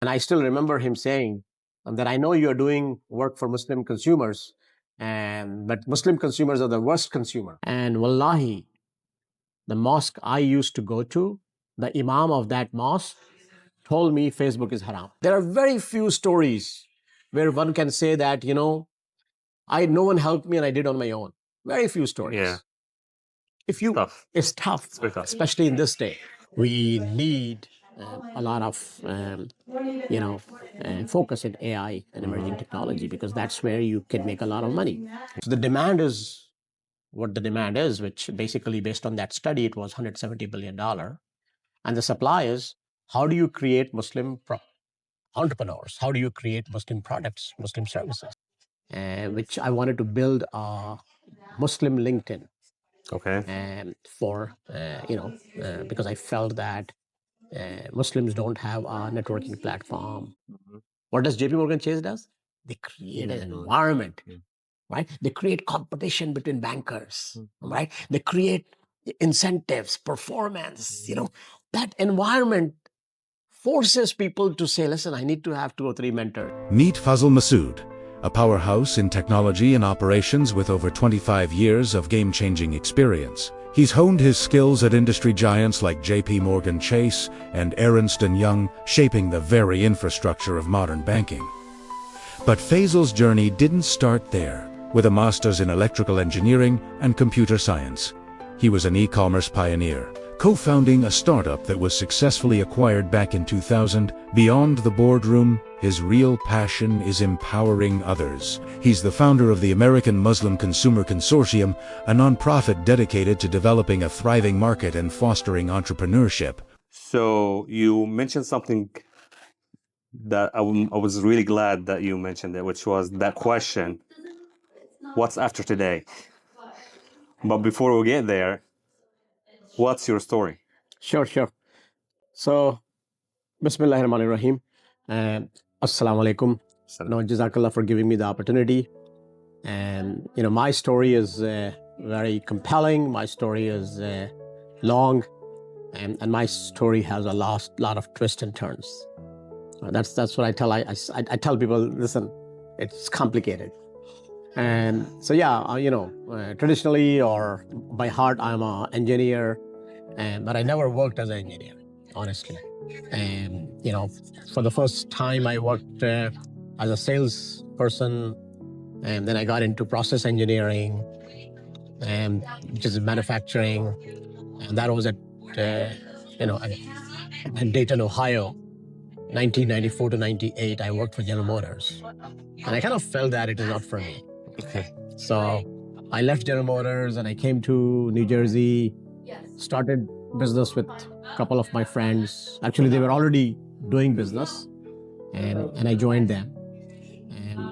And I still remember him saying that I know you're doing work for Muslim consumers, but Muslim consumers are the worst consumer. And wallahi, the mosque I used to go to, the imam of that mosque told me Facebook is haram. There are very few stories where one can say that, no one helped me and I did on my own. Very few stories. Yeah. If you, Tough. it's tough, very tough. especially in this day. We need a lot of, focus in AI and emerging technology, because that's where you can make a lot of money. So the demand is what the demand is, which basically based on that study, it was $170 billion. And the supply is, how do you create Muslim entrepreneurs? How do you create Muslim products, Muslim services? Which I wanted to build a Muslim LinkedIn. Okay. Because I felt that Muslims don't have a networking platform. What does JP Morgan Chase does? They create an environment, right? They create competition between bankers, right? They create incentives, performance, that environment forces people to say, listen, I need to have 2 or 3 mentors. Meet Faisal Masood, a powerhouse in technology and operations with over 25 years of game-changing experience. He's honed his skills at industry giants like J.P. Morgan Chase and Ernst & Young, shaping the very infrastructure of modern banking. But Faisal's journey didn't start there. With a master's in electrical engineering and computer science, he was an e-commerce pioneer, co-founding a startup that was successfully acquired back in 2000. Beyond the boardroom, his real passion is empowering others. He's the founder of the American Muslim Consumer Consortium, a nonprofit dedicated to developing a thriving market and fostering entrepreneurship. So you mentioned something that I was really glad that you mentioned it, which was that question, what's after today? But before we get there, what's your story? Sure. So, Bismillahirrahmanirrahim. Assalamu alaikum. Jazakallah for giving me the opportunity. And, my story is very compelling. My story is long. And my story has a lot of twists and turns. That's what I tell. I tell people, listen, it's complicated. And so, traditionally or by heart, I'm an engineer, but I never worked as an engineer, honestly. And, for the first time, I worked as a salesperson, and then I got into process engineering, which is manufacturing, and that was at Dayton, Ohio. 1994 to 98, I worked for General Motors. And I kind of felt that it is not for me. Okay. So I left General Motors and I came to New Jersey, started business with a couple of my friends. Actually, they were already doing business, and I joined them.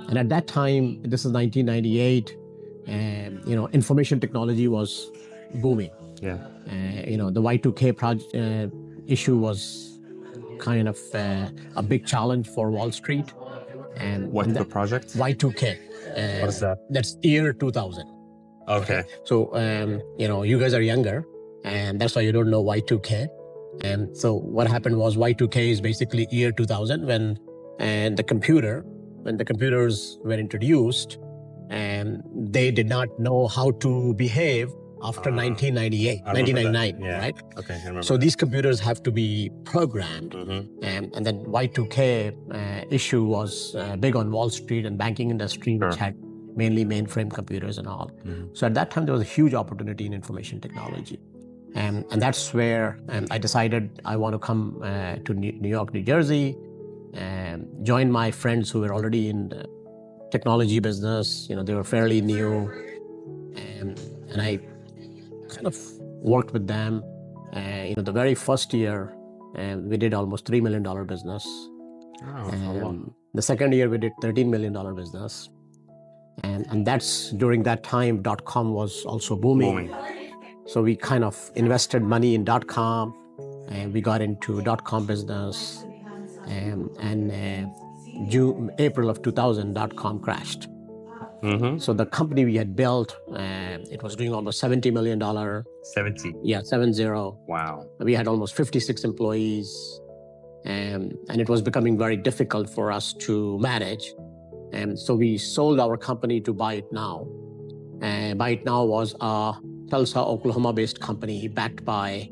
And at that time, this is 1998, information technology was booming. Yeah. The Y2K issue was kind of a big challenge for Wall Street. And What's the project? Y2K. What is that? That's year 2000. Okay. So, you guys are younger, and that's why you don't know Y2K. And so what happened was Y2K is basically year 2000 when the computers were introduced, and they did not know how to behave after 1999, yeah. right? Okay, I remember. So these computers have to be programmed. And then Y2K issue was big on Wall Street and banking industry, which had mainly mainframe computers and all. So at that time, there was a huge opportunity in information technology. And that's where I decided I want to come to New York, New Jersey, and join my friends who were already in the technology business. They were fairly new. And I kind of worked with them. The very first year, we did almost $3 million business. The second year, we did $13 million business. And that's during that time, .com was also booming. So we kind of invested money in .com, and we got into .com business. And April of 2000, .com crashed. So the company we had built, it was doing almost $70 million. 70? Yeah, 70. Wow. We had almost 56 employees. and it was becoming very difficult for us to manage. And so we sold our company to Buy It Now. And Buy It Now was a Tulsa, Oklahoma-based company backed by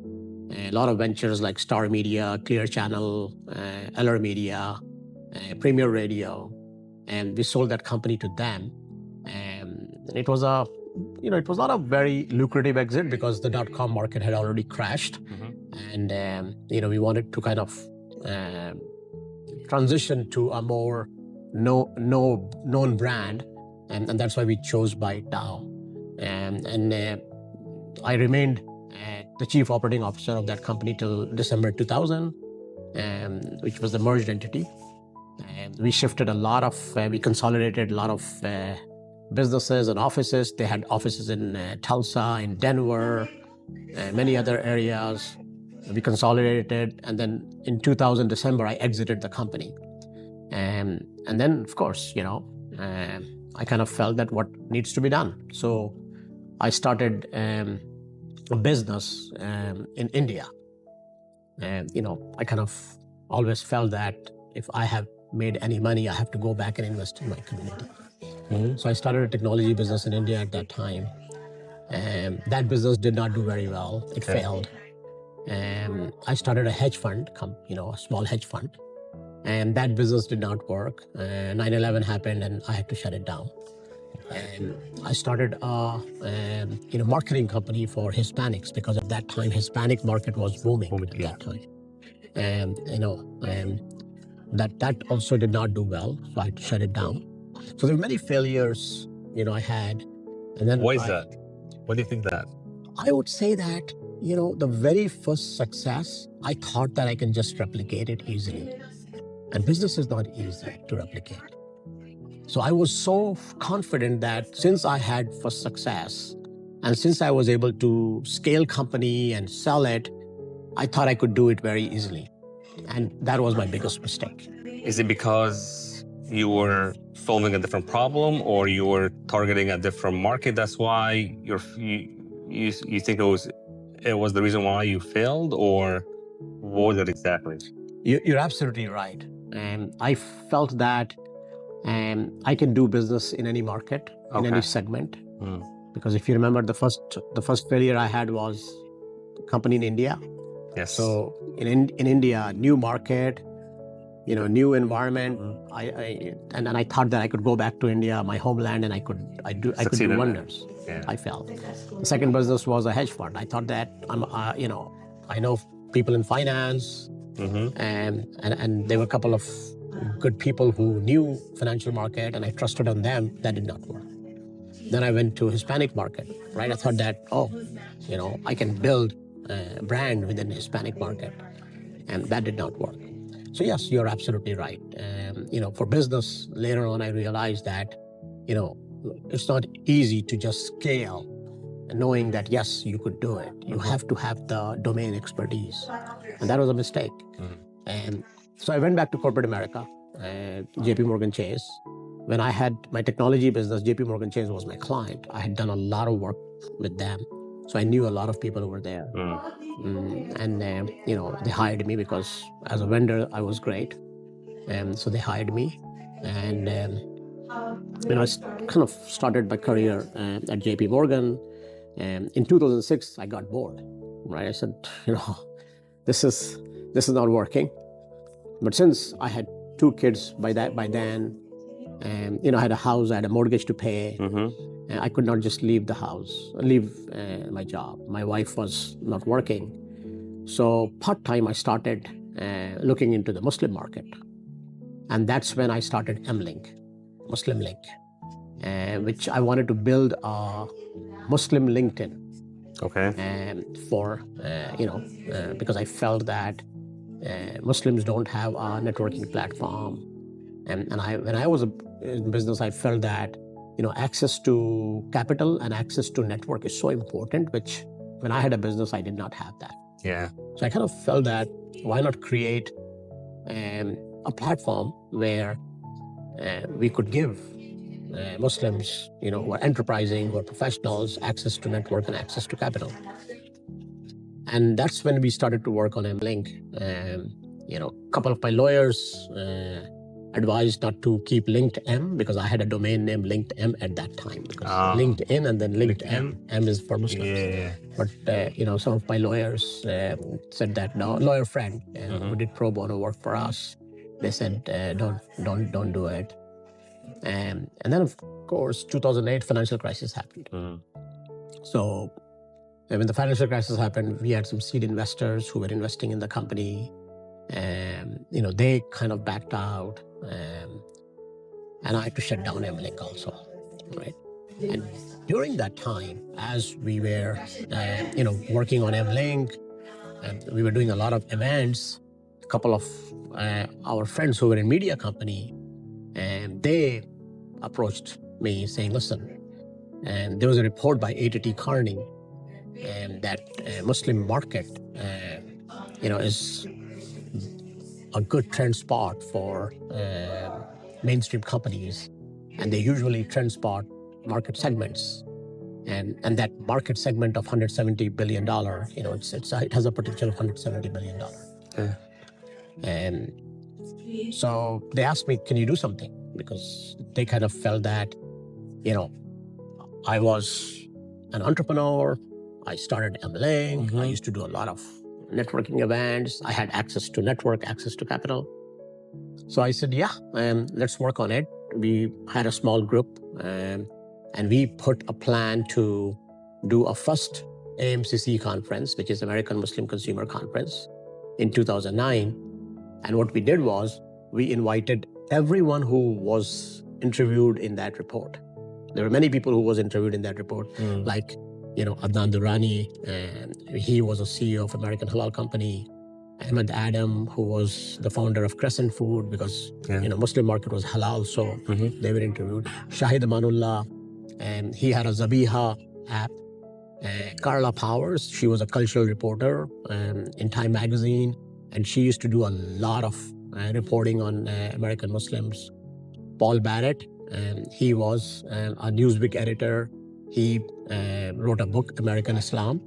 a lot of ventures like Star Media, Clear Channel, LR Media, Premier Radio, and we sold that company to them. And it was it was not a very lucrative exit because the dot-com market had already crashed, and we wanted to kind of transition to a more known brand, and that's why we chose Buy It Now. And I remained the chief operating officer of that company till December 2000, which was the merged entity. And we shifted we consolidated a lot of businesses and offices. They had offices in Tulsa, in Denver, many other areas. We consolidated, and then in 2000 December, I exited the company. And then, of course, I kind of felt that what needs to be done. So I started a business in India. And, I kind of always felt that if I have made any money, I have to go back and invest in my community. So I started a technology business in India at that time. And that business did not do very well. It failed. And I started a hedge fund, a small hedge fund. And that business did not work. 9/11 happened and I had to shut it down. And I started a marketing company for Hispanics because at that time, Hispanic market was booming at that time. And, that also did not do well. So I had to shut it down. So there were many failures, I had. And then why is that? What do you think that? I would say that, the very first success, I thought that I can just replicate it easily. And business is not easy to replicate. So I was so confident that since I had first success, and since I was able to scale company and sell it, I thought I could do it very easily. And that was my biggest mistake. Is it because you were solving a different problem, or you were targeting a different market? That's why you think it was the reason why you failed, or what was it exactly? You're absolutely right. And I felt that I can do business in any market, in any segment. Because if you remember, the first failure I had was a company in India. Yes. So in India, new market, new environment. And I thought that I could go back to India, my homeland, and I could do wonders. Yeah. I felt. The second business was a hedge fund. I thought that I know people in finance, and there were a couple of good people who knew financial market, and I trusted on them. That did not work. Then I went to Hispanic market, right? I thought that, I can build a brand within the Hispanic market, and that did not work. So yes, you're absolutely right. For business, later on, I realized that, it's not easy to just scale, knowing that, yes, you could do it. You have to have the domain expertise. And that was a mistake. And so I went back to corporate America, JP Morgan Chase. When I had my technology business, JP Morgan Chase was my client. I had done a lot of work with them. So I knew a lot of people over there. And, they hired me because as a vendor, I was great. And so they hired me. And, I kind of started my career at JP Morgan. And in 2006, I got bored, right? I said, this is not working. But since I had 2 kids by then, and I had a house, I had a mortgage to pay. And I could not just leave my job. My wife was not working. So part-time, I started looking into the Muslim market. And that's when I started M-Link, Muslim Link, which I wanted to build a Muslim LinkedIn. Okay. Because I felt that Muslims don't have a networking platform. And when I was in business, I felt that access to capital and access to network is so important, which when I had a business, I did not have that. Yeah. So I kind of felt that why not create a platform where we could give Muslims, who are enterprising, who are professionals, access to network and access to capital. And that's when we started to work on M-Link. a couple of my lawyers advised not to keep LinkedIn because I had a domain name LinkedIn at that time, because LinkedIn and then LinkedIn, M is for Muslims. Yeah. But some of my lawyers said that no, lawyer friend who did pro bono work for us, they said don't do it. And then of course 2008 financial crisis happened. So when the financial crisis happened, we had some seed investors who were investing in the company. They kind of backed out, and I had to shut down MLink also, right? And during that time, as we were, working on MLink, and we were doing a lot of events, a couple of our friends who were in media company, and they approached me saying, listen, and there was a report by ATT Kearney, and that Muslim market, is a good trend spot for mainstream companies, and they usually trend spot market segments, and that market segment of $170 billion, it has a potential of $170 billion. Yeah. And so they asked me, can you do something? Because they kind of felt that, I was an entrepreneur. I started MLink. I used to do a lot of networking events. I had access to network, access to capital. So I said, yeah, let's work on it. We had a small group, and we put a plan to do a first AMCC conference, which is American Muslim Consumer Conference, in 2009. And what we did was we invited everyone who was interviewed in that report. There were many people who was interviewed in that report, like, Adnan Durrani, and he was a CEO of American Halal Company. Ahmed Adam, who was the founder of Crescent Food, because Muslim market was halal, so they were interviewed. Shahid Amanullah, and he had a Zabiha app. Carla Powers, she was a cultural reporter in Time magazine, and she used to do a lot of reporting on American Muslims. Paul Barrett, he was a Newsweek editor. He wrote a book, American Islam.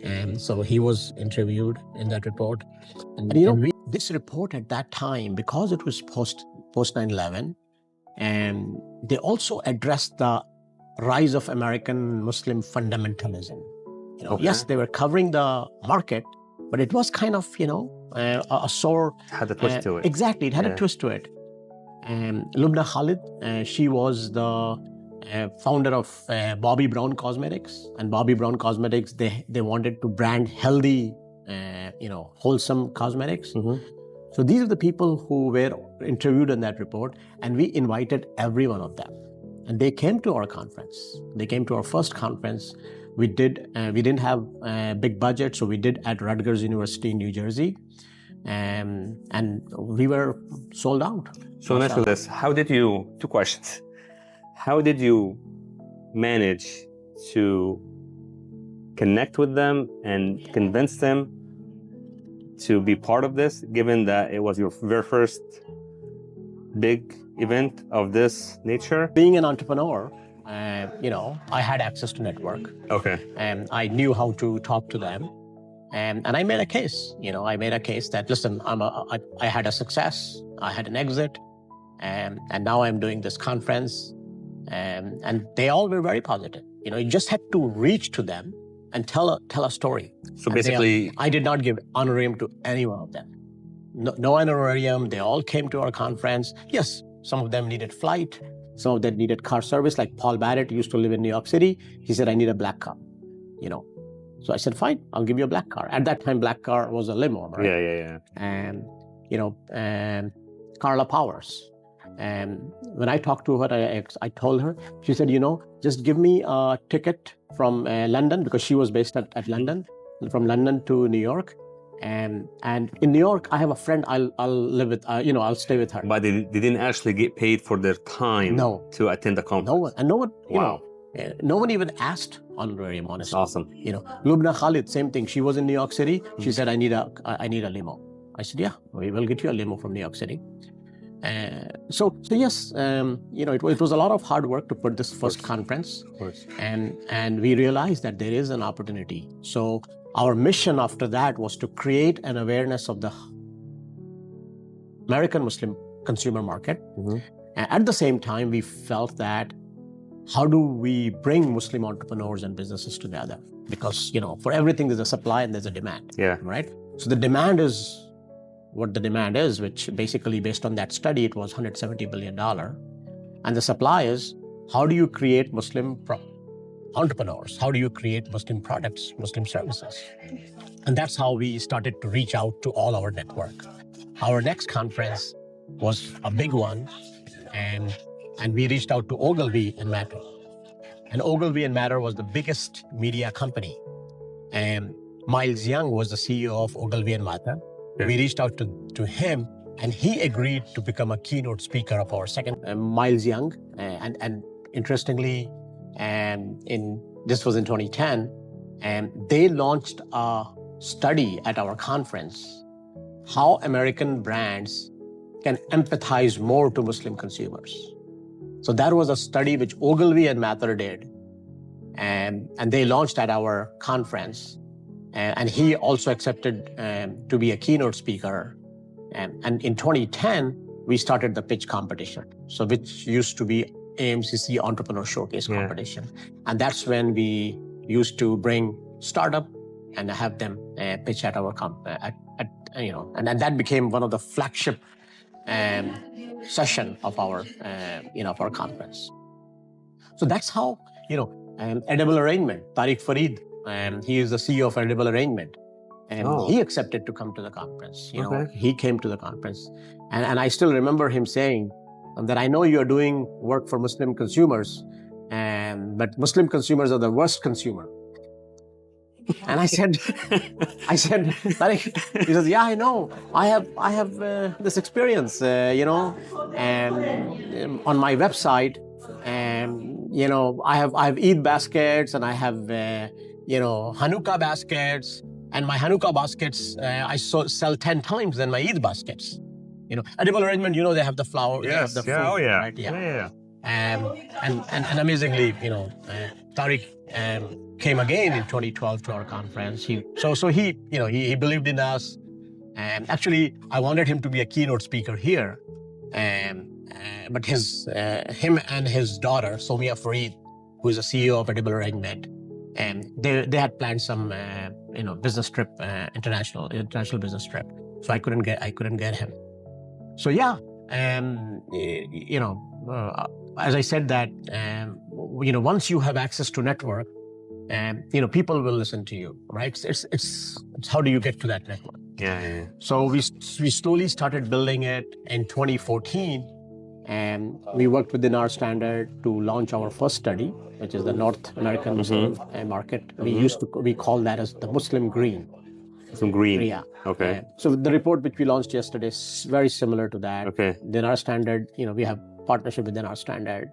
And so he was interviewed in that report. And this report at that time, because it was post 9/11, and they also addressed the rise of American Muslim fundamentalism. Yes, they were covering the market, but it was kind of, a sore... Had a twist to it. Exactly, it had a twist to it. Lubna Khalid, she was the founder of Bobby Brown Cosmetics. And Bobby Brown Cosmetics, they wanted to brand healthy, wholesome cosmetics. So these are the people who were interviewed in that report, and we invited every one of them. And they came to our conference. They came to our first conference. We didn't have a big budget, so we did at Rutgers University in New Jersey. And we were sold out. So let me ask you this. Two questions. How did you manage to connect with them and convince them to be part of this, given that it was your very first big event of this nature? Being an entrepreneur, I had access to network. Okay. And I knew how to talk to them. And I made a case, I made a case that, listen, I had a success, I had an exit, and now I'm doing this conference. And they all were very positive. You just had to reach to them and tell a story. So basically... I did not give honorarium to any one of them. No honorarium, they all came to our conference. Yes, some of them needed flight, some of them needed car service, like Paul Barrett used to live in New York City. He said, I need a black car, So I said, fine, I'll give you a black car. At that time, black car was a limo, right? Yeah. And, Carla Powers. And when I talked to her, I told her, she said, just give me a ticket from London, because she was based at London, from London to New York. And in New York, I have a friend, I'll live with, I'll stay with her. But they didn't actually get paid for their time to attend the conference? No one, no one even asked honorarium, honestly. Awesome. Lubna Khalid, same thing. She was in New York City. She said, I need a limo. I said, yeah, we will get you a limo from New York City. So yes, it was a lot of hard work to put this first conference. Of course. And we realized that there is an opportunity. So our mission after that was to create an awareness of the American Muslim consumer market. And at the same time, we felt that how do we bring Muslim entrepreneurs and businesses together? Because, for everything there's a supply and there's a demand. Yeah. Right? So the demand is what the demand is, which basically based on that study, it was $170 billion. And the supply is, how do you create Muslim entrepreneurs? How do you create Muslim products, Muslim services? And that's how we started to reach out to all our network. Our next conference was a big one, and we reached out to Ogilvy and Mather. And Ogilvy and Mather was the biggest media company. And Miles Young was the CEO of Ogilvy and Mather. Yeah. We reached out to him, and he agreed to become a keynote speaker of our second. Miles Young, and interestingly, this was in 2010, and they launched a study at our conference, how American brands can empathize more to Muslim consumers. So that was a study which Ogilvy and Mather did, and they launched at our conference. And he also accepted to be a keynote speaker. And in 2010, we started the pitch competition, so which used to be AMCC Entrepreneur Showcase competition. And that's when we used to bring startup and have them pitch at our and that became one of the flagship session of our our conference. So that's how Edible Arrangement, Tariq Farid, he is the CEO of Edible Arrangement, and he accepted to come to the conference. He came to the conference, and I still remember him saying that I know you are doing work for Muslim consumers, but Muslim consumers are the worst consumer. And I said, Tariq, he says, yeah, I know. I have this experience, and on my website, I have Eid baskets, and I have Hanukkah baskets, and my Hanukkah baskets I sell 10 times than my Eid baskets. Edible Arrangement, they have the flour, they have the food, right? Yeah. And amazingly, Tariq came again in 2012 to our conference. He believed in us. And actually, I wanted him to be a keynote speaker here. But him and his daughter, Somia Farid, who is the CEO of Edible Arrangement, they had planned some business trip, international business trip. So I couldn't get him. So yeah, as I said that, once you have access to network, people will listen to you, right? It's how do you get to that network? Yeah. So we slowly started building it in 2014, and we worked within our standard to launch our first study, which is the North American Muslim market. We call that as the Muslim Green. Some green. Yeah. Okay. So the report which we launched yesterday is very similar to that. Okay. Within our standard, we have partnership within our standard,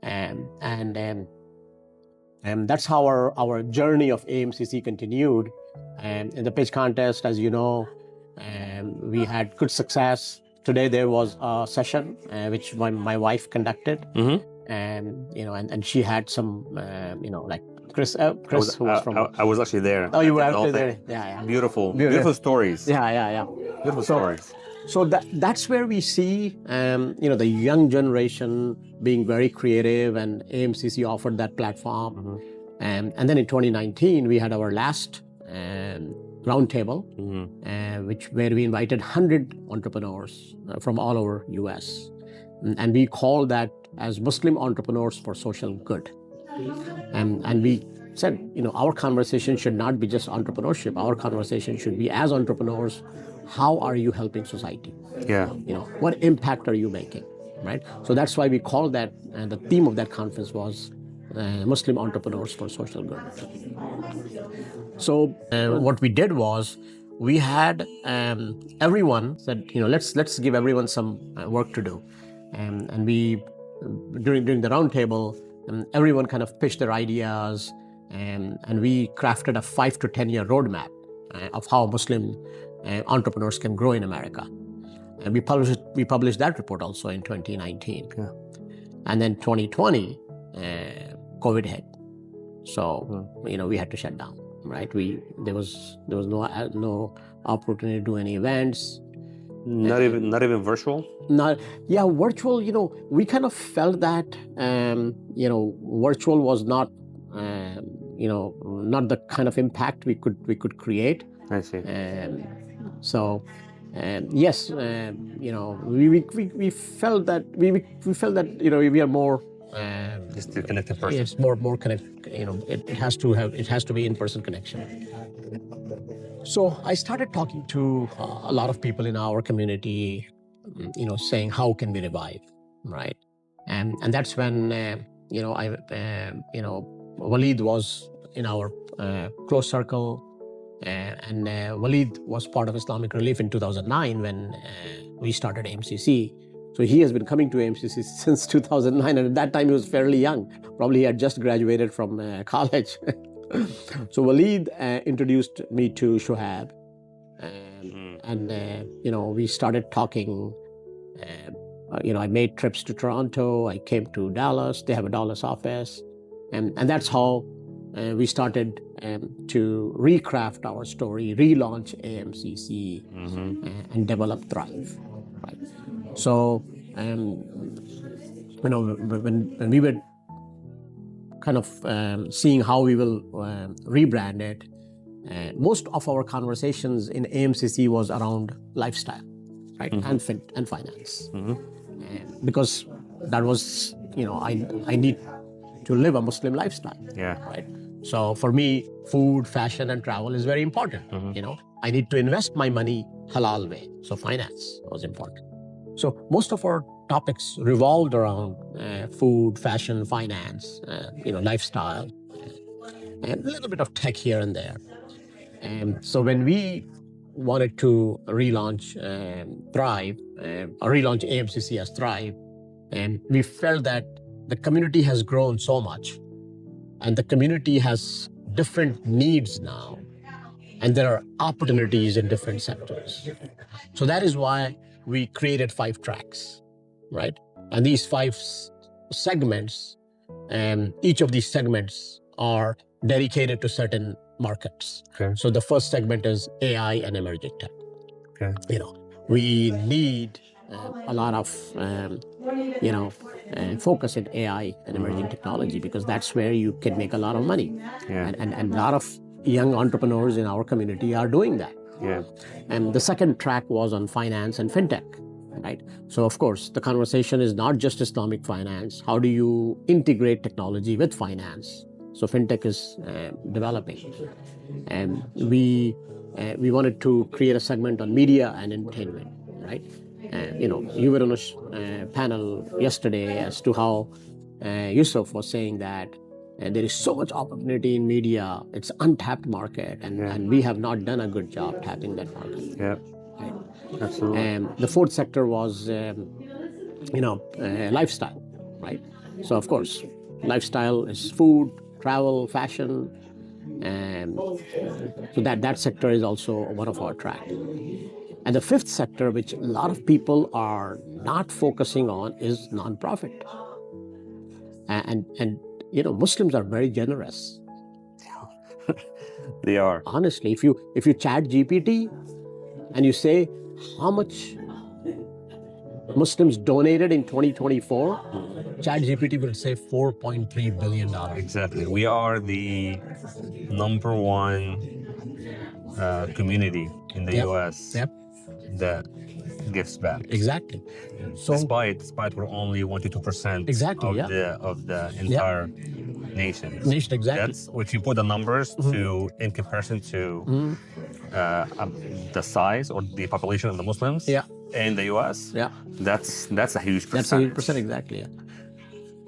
and that's how our journey of AMCC continued. And in the pitch contest, as you know, we had good success. Today there was a session which my wife conducted, and she had some like Chris, who was from. I was actually there. Oh, you were actually there. Yeah. Beautiful stories. Yeah. Beautiful stories. So that's where we see, the young generation being very creative, and AMCC offered that platform. And then in 2019, we had our last roundtable, where we invited 100 entrepreneurs from all over US. And we call that as Muslim Entrepreneurs for Social Good. And we said, our conversation should not be just entrepreneurship. Our conversation should be, as entrepreneurs, how are you helping society? Yeah. What impact are you making, right? So that's why we call that, and the theme of that conference was Muslim Entrepreneurs for Social Good. So what we did was, we had everyone said, let's give everyone some work to do, and we during the roundtable, everyone kind of pitched their ideas, and we crafted a 5 to 10 year roadmap of how Muslim entrepreneurs can grow in America. And we published that report also in 2019. Yeah. And then 2020, COVID hit. So, we had to shut down, right? There was no opportunity to do any events. Not even virtual? Virtual, we kind of felt that, virtual was not, not the kind of impact we could create. I see. So, yes, we felt that we felt that we are more Just a connected person. it's more connect. It has to be in-person connection. So I started talking to a lot of people in our community, saying how can we revive, right? And that's when Waleed was in our close circle, and Waleed was part of Islamic Relief in 2009 when we started AMCC. So he has been coming to AMCC since 2009, and at that time he was fairly young. Probably he had just graduated from college. So Waleed introduced me to Shoaib, and we started talking. I made trips to Toronto. I came to Dallas. They have a Dallas office, and that's how we started to recraft our story, relaunch AMCC, and develop Thrive. Right. So, when we were kind of seeing how we will rebrand it, most of our conversations in AMCC was around lifestyle, right, and finance, because that was, I need to live a Muslim lifestyle, right? So for me, food, fashion, and travel is very important. I need to invest my money halal way, so finance was important. So most of our topics revolved around food, fashion, finance, lifestyle, and a little bit of tech here and there. So when we wanted to relaunch Thrive, or relaunch AMCC as Thrive, we felt that the community has grown so much, and the community has different needs now, and there are opportunities in different sectors. So that is why we created 5 tracks, right? And these 5 segments, each of these segments are dedicated to certain markets. Okay. So the first segment is AI and emerging tech. Okay. We need a lot of focus in AI and emerging technology, because that's where you can make a lot of money. And a lot of young entrepreneurs in our community are doing that. And the second track was on finance and fintech, right? So of course, the conversation is not just Islamic finance. How do you integrate technology with finance? So fintech is developing. And we wanted to create a segment on media and entertainment, right? You were on a panel yesterday as to how Yusuf was saying that there is so much opportunity in media. It's untapped market, and we have not done a good job tapping that market. Yeah, right? Absolutely. The fourth sector was, lifestyle, right? So of course, lifestyle is food, travel, fashion, and so that sector is also one of our tracks. And the fifth sector, which a lot of people are not focusing on, is nonprofit. And Muslims are very generous. They are. Honestly, if you chat GPT and you say how much Muslims donated in 2024, chat GPT will say $4.3 billion. Exactly. We are the number one community in the US that gives back. Exactly. So despite we're only 1 to 2% of the entire nation. Exactly. That's if you put the numbers in comparison to the size or the population of the Muslims in the US. That's a huge percentage. That's a huge percent, exactly. Yeah.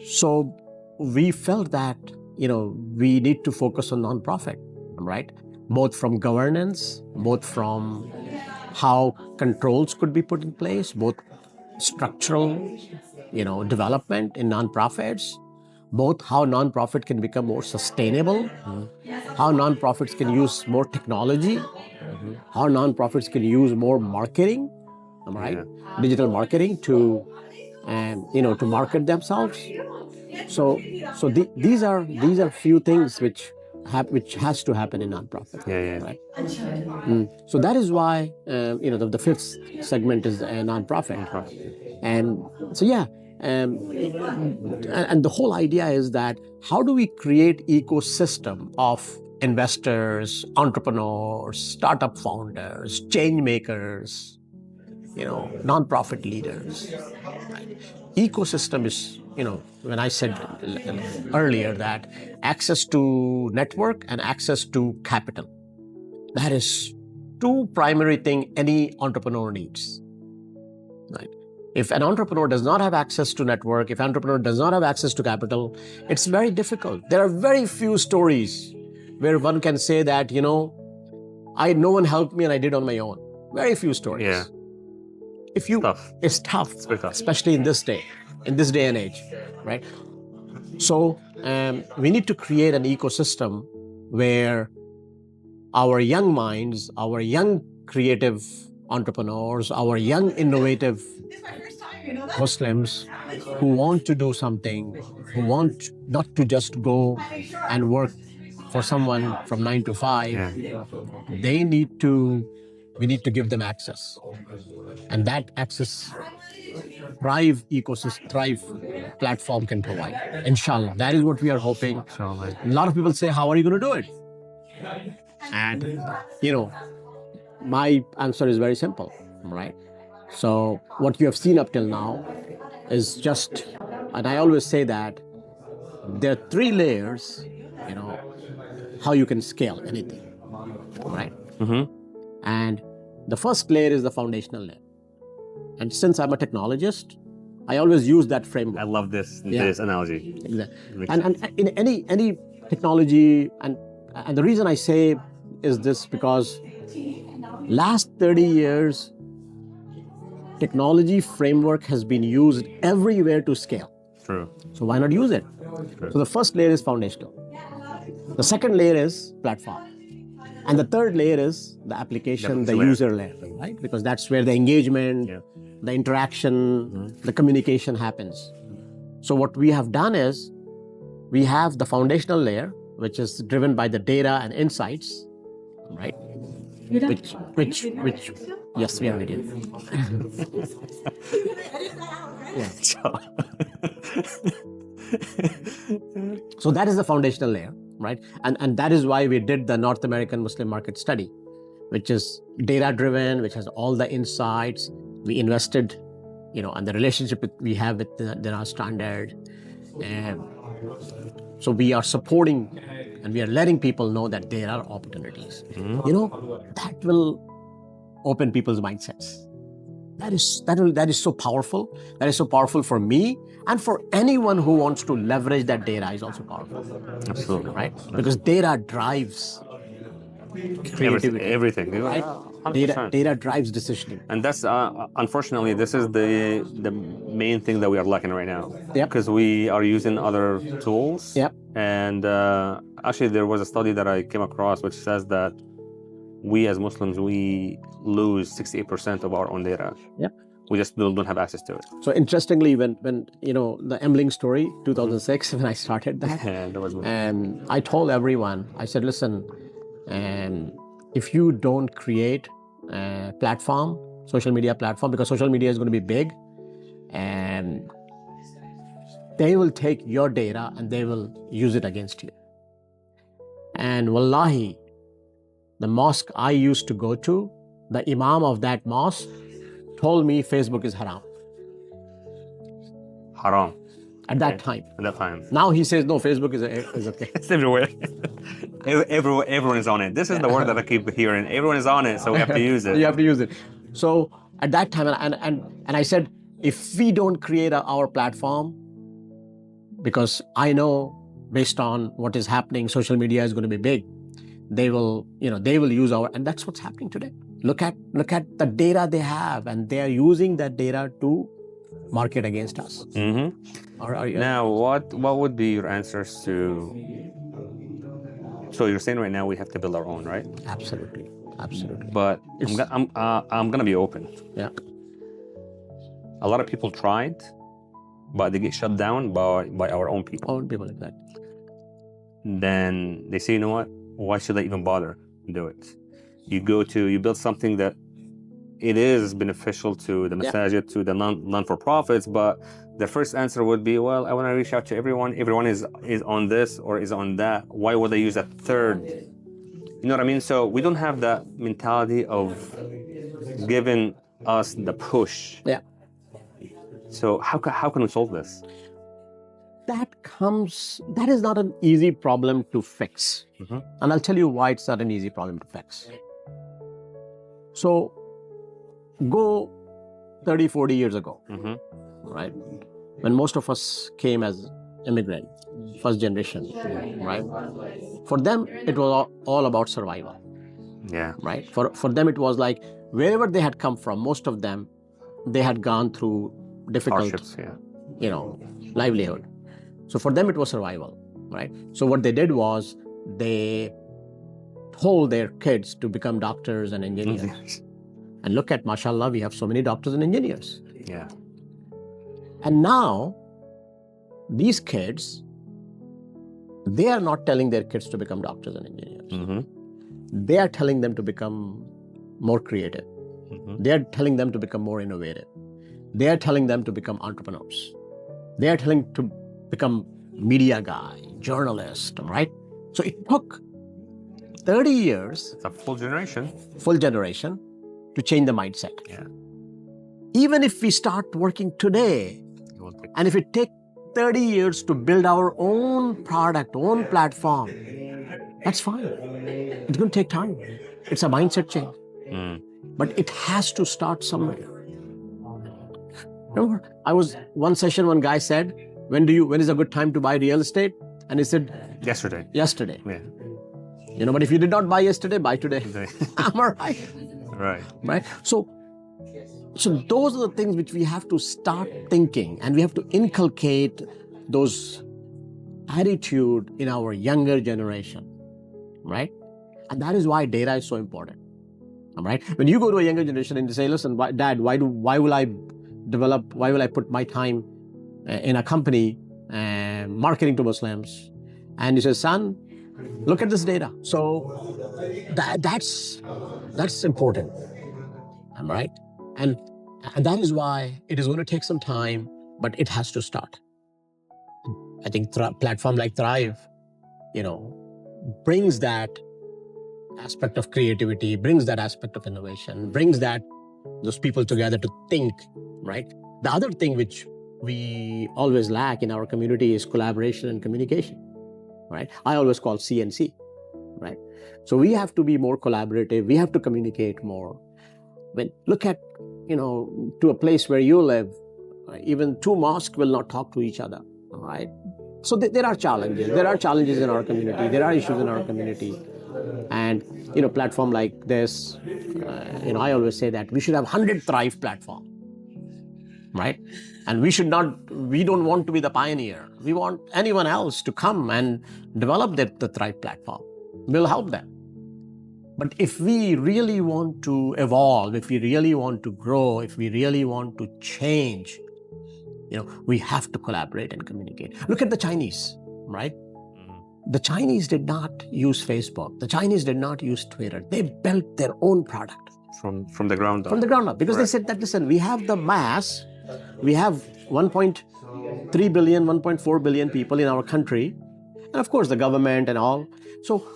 So we felt that we need to focus on nonprofit, right? Both from governance, both from how controls could be put in place, both structural, development in nonprofits, both how nonprofit can become more sustainable, how nonprofits can use more technology, how nonprofits can use more marketing, right? Digital marketing to market themselves. So these are few things which which has to happen in nonprofit. Yeah. Right. So that is why the fifth segment is a nonprofit. And so and the whole idea is that how do we create ecosystem of investors, entrepreneurs, startup founders, change makers, nonprofit leaders. Right? Ecosystem is, when I said earlier that access to network and access to capital, that is two primary thing any entrepreneur needs. Right? If an entrepreneur does not have access to network, if an entrepreneur does not have access to capital, it's very difficult. There are very few stories where one can say that, no one helped me and I did on my own. Very few stories. Yeah. It's tough. It's very tough. Especially in this day and age, right? So we need to create an ecosystem where our young minds, our young creative entrepreneurs, our young innovative Muslims who want to do something, who want not to just go and work for someone from 9 to 5, we need to give them access. And that access Thrive platform can provide. Inshallah. That is what we are hoping. Inshallah. A lot of people say, how are you going to do it? And, my answer is very simple, right? So what you have seen up till now is just, and I always say that there are 3 layers, how you can scale anything, right? And the first layer is the foundational layer. And since I'm a technologist, I always use that framework. I love this analogy. Exactly. And in any technology, and the reason I say is this because last 30 years, technology framework has been used everywhere to scale. True. So why not use it? True. So the first layer is foundational. The second layer is platform. And the third layer is the application, the user layer, right? Because that's where the engagement, the interaction, the communication happens. So what we have done is, we have the foundational layer, which is driven by the data and insights, right? Which yes, we are video. So that is the foundational layer, right? And that is why we did the North American Muslim market study, which is data driven, which has all the insights. We invested, and the relationship we have with the standard. So we are supporting and we are letting people know that there are opportunities. That will open people's mindsets. That is so powerful. That is so powerful for me, and for anyone who wants to leverage that data is also powerful. Absolutely. Right? Because data drives creativity. Everything. Right? Data drives decisioning. And that's unfortunately, this is the main thing that we are lacking right now. Yep. Because we are using other tools. Yep. And actually, there was a study that I came across which says that we as Muslims, we lose 68% of our own data. Yep. We just don't have access to it. So interestingly, when the Emling story, 2006, when I started that, that was and I told everyone, I said, listen, if you don't create a platform, social media platform, because social media is going to be big, and they will take your data and they will use it against you. And wallahi, the mosque I used to go to, the imam of that mosque told me Facebook is haram. Haram. At that time. At that time. Now he says, no, Facebook is okay. It's everywhere. Everyone is on it. This is the word that I keep hearing. Everyone is on it, so we have to use it. You have to use it. So at that time, and I said, if we don't create our platform, because I know based on what is happening, social media is going to be big. They will use our, and that's what's happening today. Look at the data they have, and they are using that data to market against us. Mm-hmm. Now, what would be your answers to? So you're saying right now we have to build our own, right? Absolutely. But I'm gonna be open. Yeah. A lot of people tried, but they get shut down by our own people. Own people like that. then they say, you know what? Why should I even bother to do it? You build something that it is beneficial to the masajid, to the non-for-profits, but the first answer would be, well, I want to reach out to everyone. Everyone is on this or is on that. Why would I use a third? You know what I mean? So we don't have that mentality of giving us the push. Yeah. So how can we solve this? That is not an easy problem to fix. And I'll tell you why it's not an easy problem to fix. So go 30, 40 years ago, right? When most of us came as immigrant, first generation, right? For them, it was all about survival. Yeah. Right? For them, it was like wherever they had come from, most of them, they had gone through difficult hardships, livelihood. So for them, it was survival, right? So what they did was they told their kids to become doctors and engineers. And look at, mashallah, we have so many doctors and engineers. Yeah. And now, these kids, they are not telling their kids to become doctors and engineers. They are telling them to become more creative. They are telling them to become more innovative. They are telling them to become entrepreneurs. They are telling to become media guy, journalist, right? So it took 30 years. It's a full generation. To change the mindset. Yeah. Even if we start working today, and if it takes 30 years to build our own product, own platform, that's fine. It's going to take time. It's a mindset change. But it has to start somewhere. Remember, one session, one guy said, when is a good time to buy real estate? And he said, Yesterday. Yeah. But if you did not buy yesterday, buy today. Am I right? Right. So those are the things which we have to start thinking, and we have to inculcate those attitude in our younger generation, right? And that is why data is so important. Right? When you go to a younger generation and you say, listen, Dad, why will I put my time in a company marketing to Muslims? And he says, son, look at this data. So that's important. Am I right? And that is why it is going to take some time, but it has to start. I think platform like Thrive, brings that aspect of creativity, brings that aspect of innovation, brings those people together to think, right? The other thing which we always lack in our community is collaboration and communication, right? I always call C&C, right? So we have to be more collaborative. We have to communicate more. Look at, to a place where you live, even two mosques will not talk to each other, right? So there are challenges. There are challenges in our community. There are issues in our community. And, platform like this, I always say that we should have 100 Thrive platform, right? And we don't want to be the pioneer. We want anyone else to come and develop the Thrive platform. We'll help them. But if we really want to evolve, if we really want to grow, if we really want to change, we have to collaborate and communicate. Look at the Chinese, right? The Chinese did not use Facebook. The Chinese did not use Twitter. They built their own product. From the ground up. From the ground up. Because they said that, listen, we have the mass. We have 1.3 billion, 1.4 billion people in our country. And of course, the government and all. So,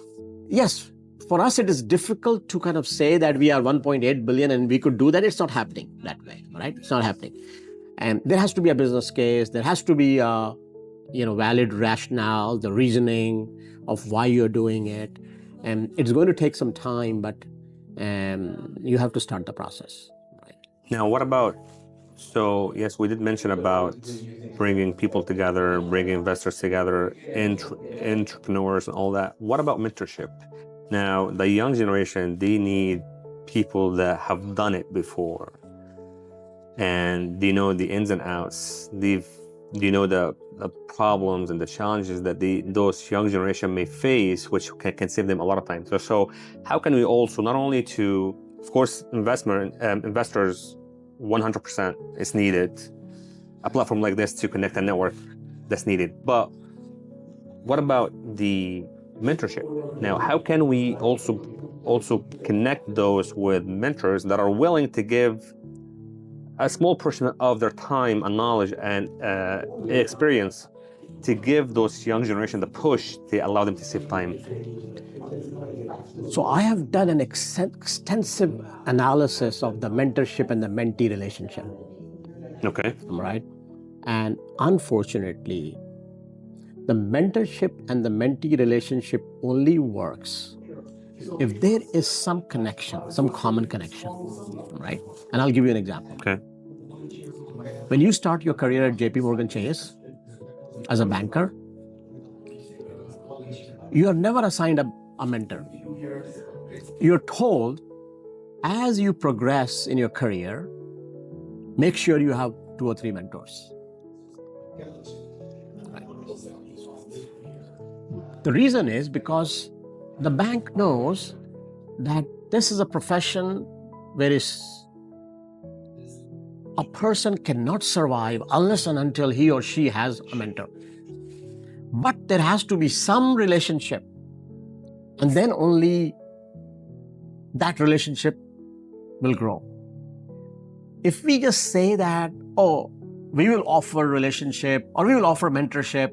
yes, for us, it is difficult to kind of say that we are 1.8 billion and we could do that. It's not happening that way, right? It's not happening. And there has to be a business case. There has to be a valid rationale, the reasoning of why you're doing it. And it's going to take some time, but you have to start the process. Right? Now, what about, so yes, we did mention about bringing people together, bringing investors together, entrepreneurs and all that. What about mentorship? Now, the young generation, they need people that have done it before. And they know the ins and outs. They know the problems and the challenges that those young generation may face, which can save them a lot of time. So how can we also, not only to, of course, investors, 100% is needed. A platform like this to connect a network, that's needed. But what about the mentorship? Now, how can we also connect those with mentors that are willing to give a small portion of their time and knowledge and experience to give those young generation the push to allow them to save time? So I have done an extensive analysis of the mentorship and the mentee relationship. Okay. Right? And unfortunately, the mentorship and the mentee relationship only works if there is some connection, some common connection, right? And I'll give you an example. Okay. When you start your career at JP Morgan Chase as a banker, you are never assigned a mentor. You're told, as you progress in your career, make sure you have 2 or 3 mentors. Right. The reason is because the bank knows that this is a profession where a person cannot survive unless and until he or she has a mentor. But there has to be some relationship, and then only that relationship will grow. If we just say that, oh, we will offer relationship or we will offer mentorship,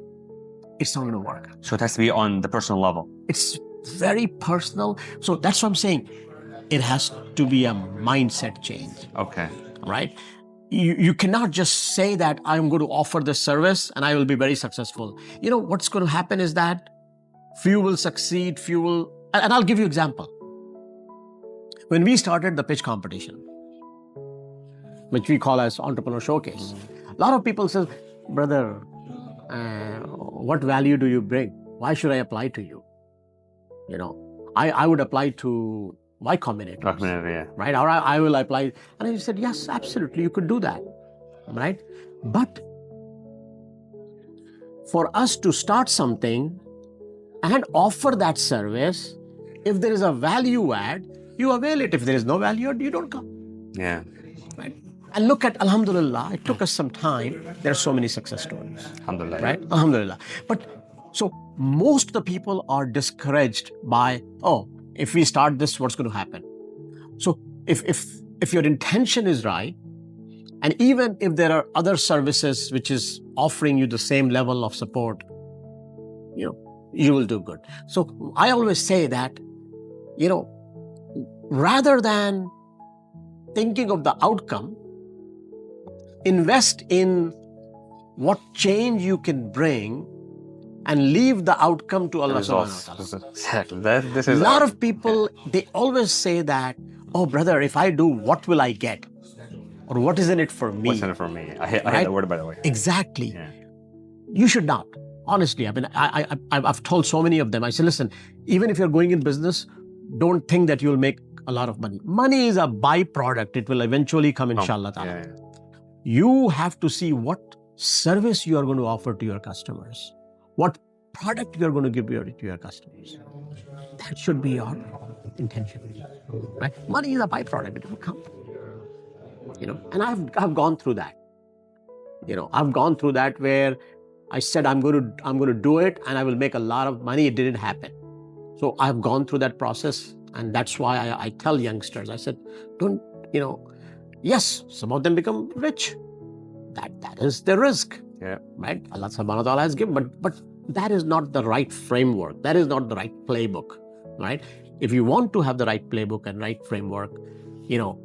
it's not going to work. So it has to be on the personal level. It's very personal. So that's what I'm saying. It has to be a mindset change. Okay. Right? You cannot just say that I'm going to offer this service and I will be very successful. You know, what's going to happen is that few will succeed, few will... And I'll give you an example. When we started the pitch competition, which we call as Entrepreneur Showcase, a lot of people say, brother, what value do you bring? Why should I apply to you? You know, I would apply to Y Combinator. Yeah. Right? Or I will apply. And I said, yes, absolutely, you could do that. Right? But for us to start something and offer that service, if there is a value add, you avail it. If there is no value add, you don't come. Yeah. Right? And look at, alhamdulillah, it took us some time. There are so many success stories. Alhamdulillah. Right? Alhamdulillah. But so most of the people are discouraged by, oh, if we start this, what's going to happen? So if your intention is right, and even if there are other services which is offering you the same level of support, you know, you will do good. So I always say that, you know, rather than thinking of the outcome, invest in what change you can bring and leave the outcome to Allah subhanahu wa ta'ala. Exactly. This is a lot of people, they always say that, oh brother, if I do, what will I get? Or what is in it for me? What's in it for me? I hate that word, by the way. Exactly. Yeah. You should not. Honestly, I mean, I've told so many of them, I said, listen, even if you're going in business, don't think that you'll make a lot of money. Money is a byproduct. It will eventually come, inshallah. Yeah. You have to see what service you are going to offer to your customers. What product you are going to give to your customers. That should be your intention. Right? Money is a byproduct. It will come. You know, and I've gone through that. You know, I've gone through that where I said I'm going to do it and I will make a lot of money. It didn't happen. So I've gone through that process, and that's why I tell youngsters, I said, don't, you know, yes, some of them become rich. That is the risk. Yeah. Right? Allah subhanahu wa ta'ala has given, but that is not the right framework. That is not the right playbook. Right? If you want to have the right playbook and right framework, you know,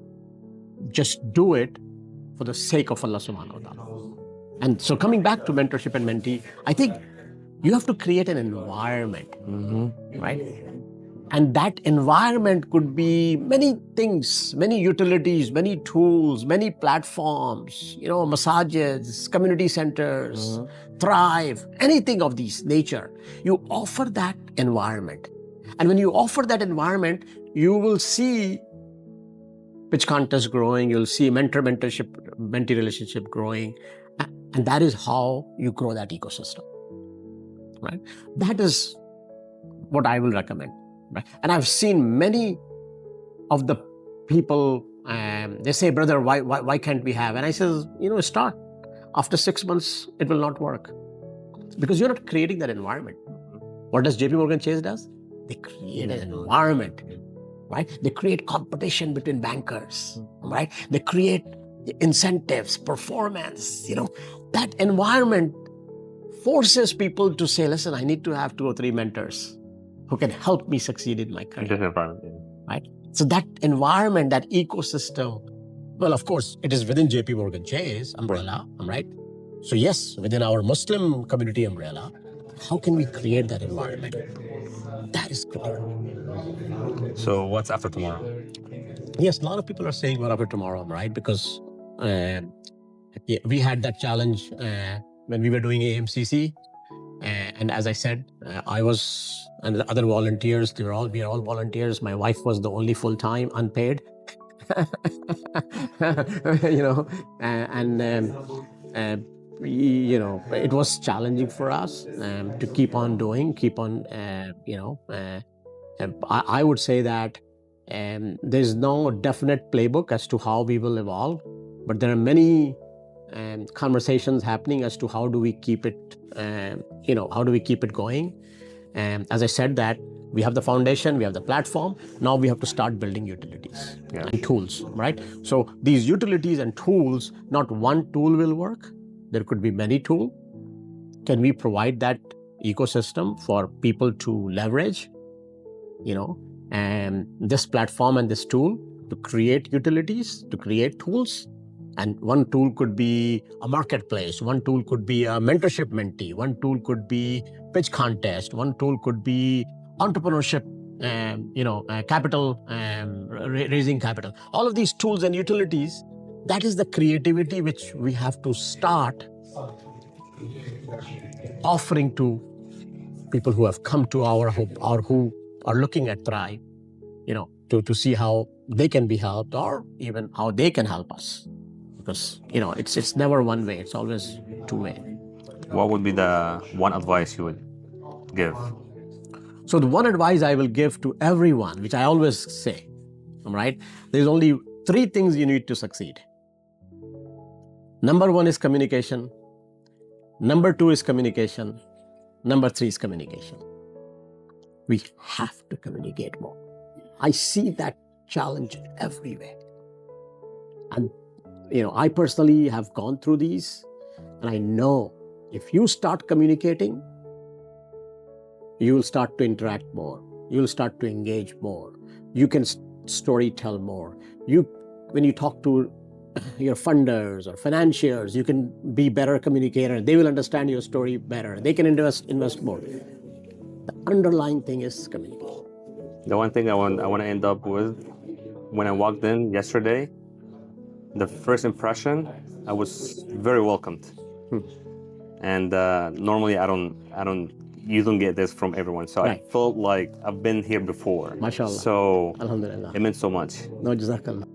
just do it for the sake of Allah subhanahu wa ta'ala. And so coming back to mentorship and mentee, I think you have to create an environment, right? And that environment could be many things, many utilities, many tools, many platforms, you know, massages, community centers, Thrive, anything of this nature. You offer that environment. And when you offer that environment, you will see pitch contests growing, you'll see mentorship, mentee relationship growing. And that is how you grow that ecosystem, right? That is what I will recommend, right? And I've seen many of the people, they say, brother, why can't we have? And I says, you know, start. After 6 months, it will not work. because you're not creating that environment. What does JP Morgan Chase does? They create an environment, right? They create competition between bankers, right? They create incentives, performance, that environment forces people to say, listen, I need to have 2 or 3 mentors who can help me succeed in my career, right? So that environment, that ecosystem, well, of course, it is within JP Morgan Chase umbrella, right? So yes, within our Muslim community umbrella, how can we create that environment? That is critical. So what's after tomorrow? Yes, a lot of people are saying what after tomorrow, right? Because we had that challenge when we were doing AMCC. And as I said, I was, and the other volunteers, we are all volunteers. My wife was the only full-time, unpaid. It was challenging for us to keep on doing, I would say that there's no definite playbook as to how we will evolve, but there are many conversations happening as to how do we keep it, going. As I said, that we have the foundation, we have the platform. Now we have to start building utilities and tools, right? So these utilities and tools, not one tool will work. There could be many tools. Can we provide that ecosystem for people to leverage, and this platform and this tool to create utilities, to create tools? And one tool could be a marketplace, one tool could be a mentorship mentee, one tool could be pitch contest, one tool could be entrepreneurship, capital, raising capital. All of these tools and utilities, that is the creativity which we have to start offering to people who have come to our hope or who are looking at Thrive, to see how they can be helped or even how they can help us. Because, it's never one way, it's always two-way. What would be the one advice you would give? So the one advice I will give to everyone, which I always say, right? There's only 3 things you need to succeed. Number 1 is communication. Number 2 is communication. Number 3 is communication. We have to communicate more. I see that challenge everywhere. And I personally have gone through these, and I know if you start communicating, you will start to interact more. You will start to engage more. You can story tell more. When you talk to your funders or financiers, you can be better communicator. They will understand your story better. They can invest more. The underlying thing is communication. The one thing I want to end up with, when I walked in yesterday, the first impression, I was very welcomed. And normally you don't get this from everyone. So right. I felt like I've been here before. MashaAllah. So Alhamdulillah. It meant so much. No, Jazakallah.